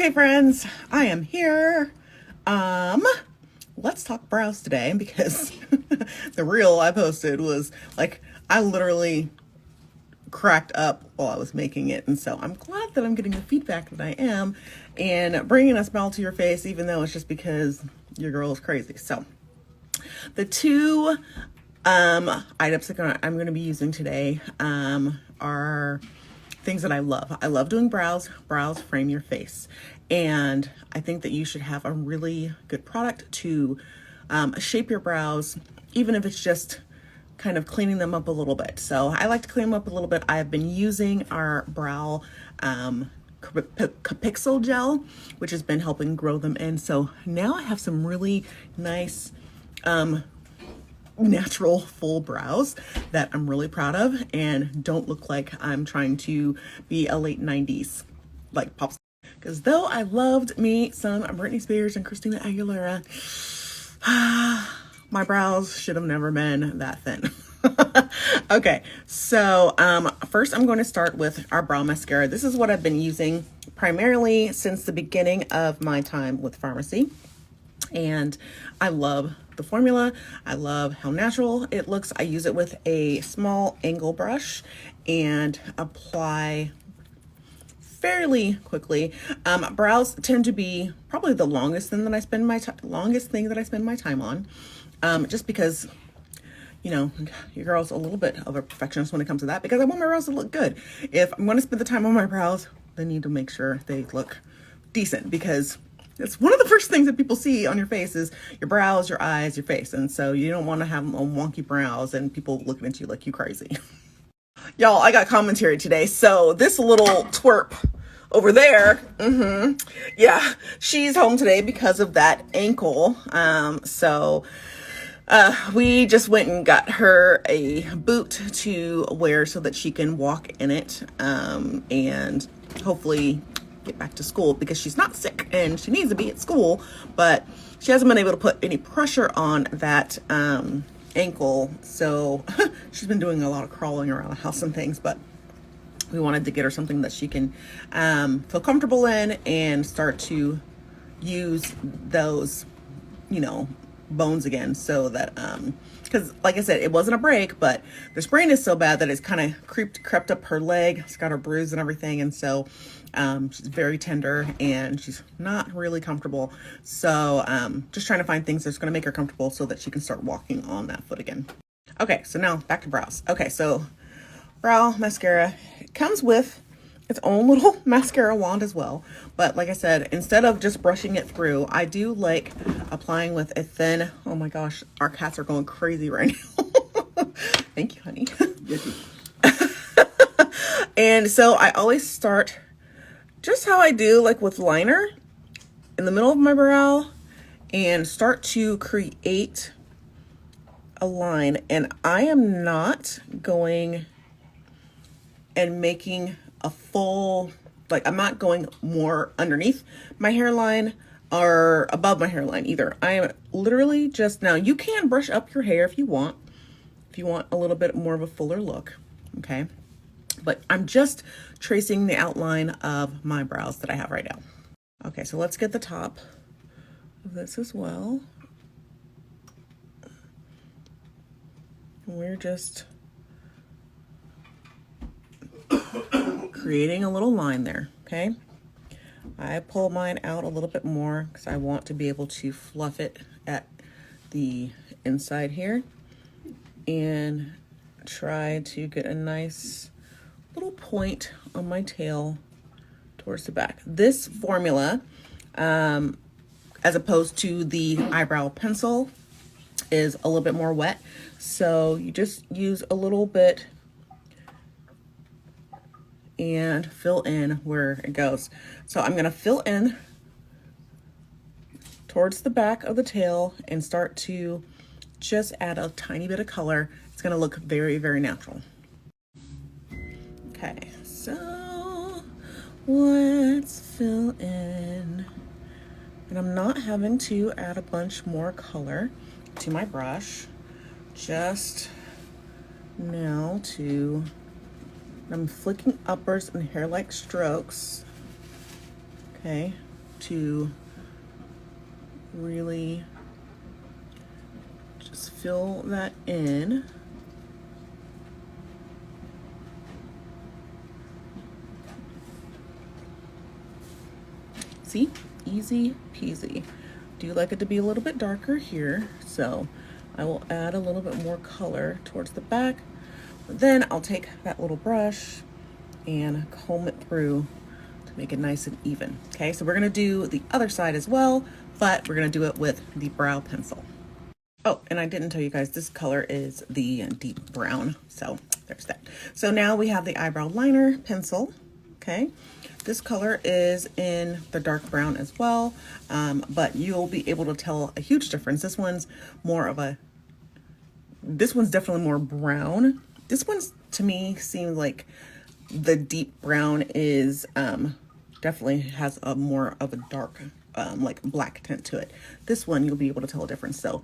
Okay, friends, I am here. Let's talk brows today because the reel I posted was like, I literally cracked up while I was making it. And so I'm glad that I'm getting the feedback that I am and bringing a smile to your face, even though it's just because your girl is crazy. So the two items that I'm going to be using today are things that I love. I love doing brows. Brows frame your face. And I think that you should have a really good product to shape your brows, even if it's just kind of cleaning them up a little bit. So I like to clean them up a little bit. I have been using our brow Pixel gel, which has been helping grow them in. So now I have some really nice natural full brows that I'm really proud of and don't look like I'm trying to be a late 90s like pop star. Because though I loved me some Britney Spears and Christina Aguilera, my brows should have never been that thin. Okay, so first I'm going to start with our brow mascara. This is what I've been using primarily since the beginning of my time with pharmacy. And I love the formula. I love how natural it looks. I use it with a small angle brush and apply fairly quickly. Brows tend to be probably the longest thing that I spend my time on, just because, you know, your girl's a little bit of a perfectionist when it comes to that, because I want my brows to look good. If I'm going to spend the time on my brows, they need to make sure they look decent, because it's one of the first things that people see on your face is your brows, your eyes, your face. And so you don't want to have wonky brows and people looking at you like you crazy. Y'all, I got commentary today. So this little twerp over there, yeah, she's home today because of that ankle. We just went and got her a boot to wear so that she can walk in it, and hopefully get back to school, because she's not sick and she needs to be at school, but she hasn't been able to put any pressure on that ankle. So she's been doing a lot of crawling around the house and things, but we wanted to get her something that she can feel comfortable in and start to use those, you know, bones again, so that because like I said, it wasn't a break, but the sprain is so bad that it's kind of crept up her leg. It's got her bruise and everything, and so she's very tender and she's not really comfortable. So just trying to find things that's going to make her comfortable so that she can start walking on that foot again. Okay, so now back to brows. Okay, so brow mascara, it comes with its own little mascara wand as well. But like I said, instead of just brushing it through, I do like applying with a thin, oh my gosh, our cats are going crazy right now. Thank you, honey. And so I always start just how I do, like with liner, in the middle of my brow, and start to create a line. And I am not going and making a full, like, I'm not going more underneath my hairline or above my hairline either. I am literally just, now you can brush up your hair if you want a little bit more of a fuller look, okay? But I'm just tracing the outline of my brows that I have right now. Okay, so let's get the top of this as well. We're just creating a little line there, okay? I pull mine out a little bit more because I want to be able to fluff it at the inside here and try to get a nice little point on my tail towards the back. This formula, as opposed to the eyebrow pencil, is a little bit more wet. So you just use a little bit and fill in where it goes. So I'm gonna fill in towards the back of the tail and start to just add a tiny bit of color. It's gonna look very, very natural. Okay, so let's fill in. And I'm not having to add a bunch more color to my brush. Just now I'm flicking upwards in hair-like strokes. Okay, to really just fill that in. See, easy peasy. Do like it to be a little bit darker here, so I will add a little bit more color towards the back. But then I'll take that little brush and comb it through to make it nice and even. Okay, so we're gonna do the other side as well, but we're gonna do it with the brow pencil. Oh, and I didn't tell you guys, this color is the deep brown, so there's that. So now we have the eyebrow liner pencil, okay? This color is in the dark brown as well, but you'll be able to tell a huge difference. This one's definitely more brown. This one's, to me, seems like the deep brown is definitely has a more of a dark, like black tint to it. This one, you'll be able to tell a difference. So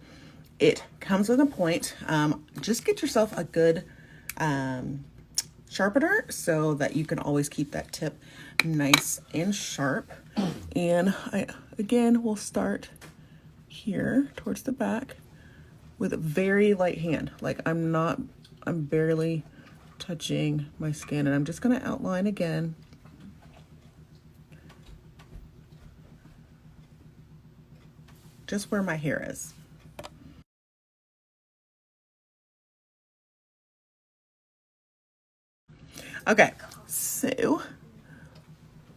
it comes with a point. Just get yourself a good sharpener so that you can always keep that tip nice and sharp. And I again will start here towards the back with a very light hand. Like I'm barely touching my skin, and I'm just going to outline again. Just where my hair is. Okay, so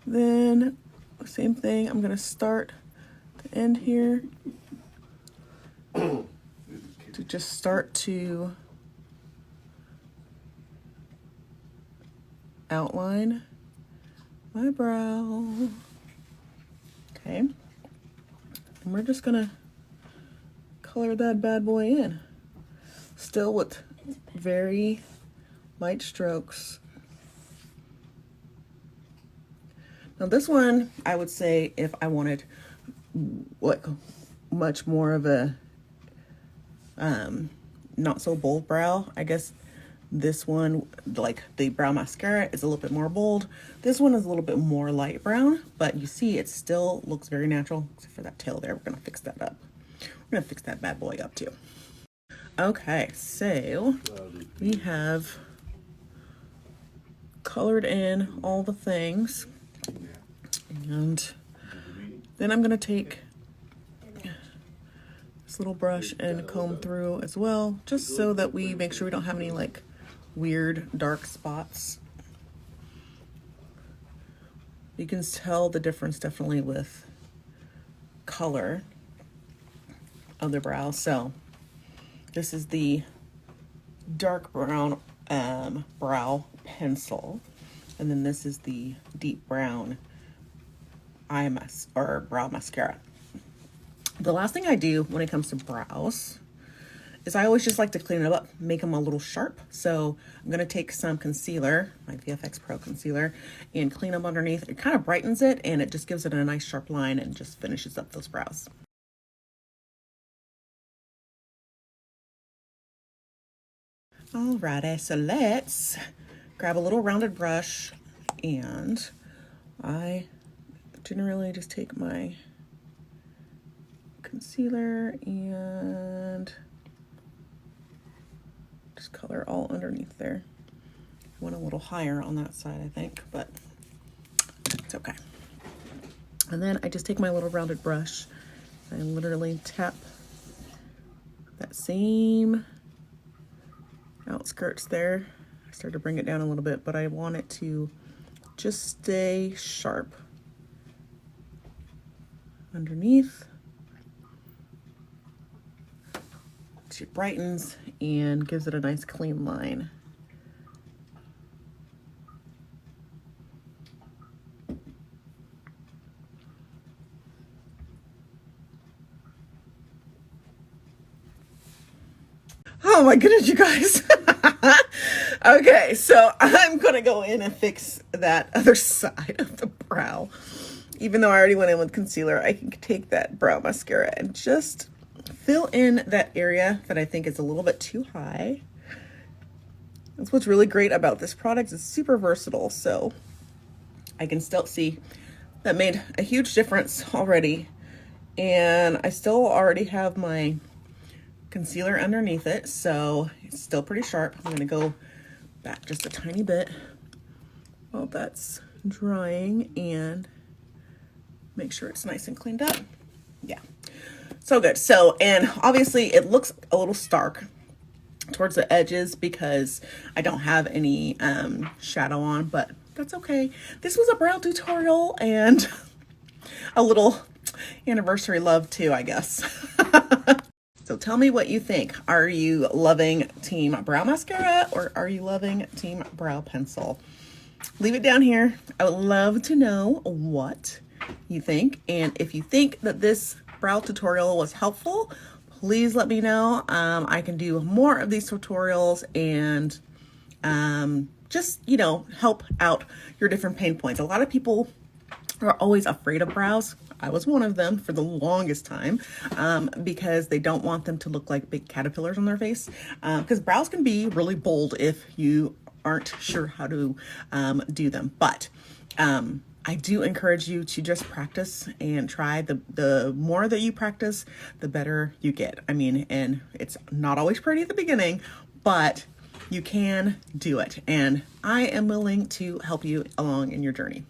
then same thing, I'm gonna start the end here to just start to outline my brow. Okay, and we're just gonna color that bad boy in, still with very light strokes. Now this one, I would say if I wanted like much more of a not so bold brow, I guess this one, like the brow mascara, is a little bit more bold. This one is a little bit more light brown, but you see it still looks very natural, except for that tail there. We're gonna fix that up. We're gonna fix that bad boy up too. Okay, so we have colored in all the things. And then I'm going to take this little brush and comb through as well, just so that we make sure we don't have any like weird dark spots. You can tell the difference definitely with color of the brow. So this is the dark brown brow pencil, and then this is the deep brown brow mascara. The last thing I do when it comes to brows is I always just like to clean them up, make them a little sharp. So I'm gonna take some concealer, my VFX Pro concealer, and clean them underneath. It kind of brightens it, and it just gives it a nice sharp line and just finishes up those brows. Alrighty, so let's grab a little rounded brush, and I generally just take my concealer and just color all underneath there. I went a little higher on that side, I think, but it's okay. And then I just take my little rounded brush, and I literally tap that same outskirts there. I started to bring it down a little bit, but I want it to just stay sharp underneath. She brightens and gives it a nice clean line. Oh my goodness, you guys. Okay, so I'm gonna go in and fix that other side of the brow. Even though I already went in with concealer, I can take that brow mascara and just fill in that area that I think is a little bit too high. That's what's really great about this product. It's super versatile, so I can still see That made a huge difference already. And I still already have my concealer underneath it, so it's still pretty sharp. I'm gonna go back just a tiny bit while that's drying and make sure it's nice and cleaned up. Yeah, so good. So, and obviously it looks a little stark towards the edges because I don't have any shadow on, but that's okay. This was a brow tutorial and a little anniversary love too, I guess. So tell me what you think. Are you loving Team Brow Mascara or are you loving Team Brow Pencil? Leave it down here. I would love to know what you think. And if you think that this brow tutorial was helpful, please let me know. I can do more of these tutorials and just, you know, help out your different pain points. A lot of people are always afraid of brows. I was one of them for the longest time because they don't want them to look like big caterpillars on their face. Because brows can be really bold if you aren't sure how to do them. But I do encourage you to just practice and try. The more that you practice, the better you get. I mean, and it's not always pretty at the beginning, but you can do it. And I am willing to help you along in your journey.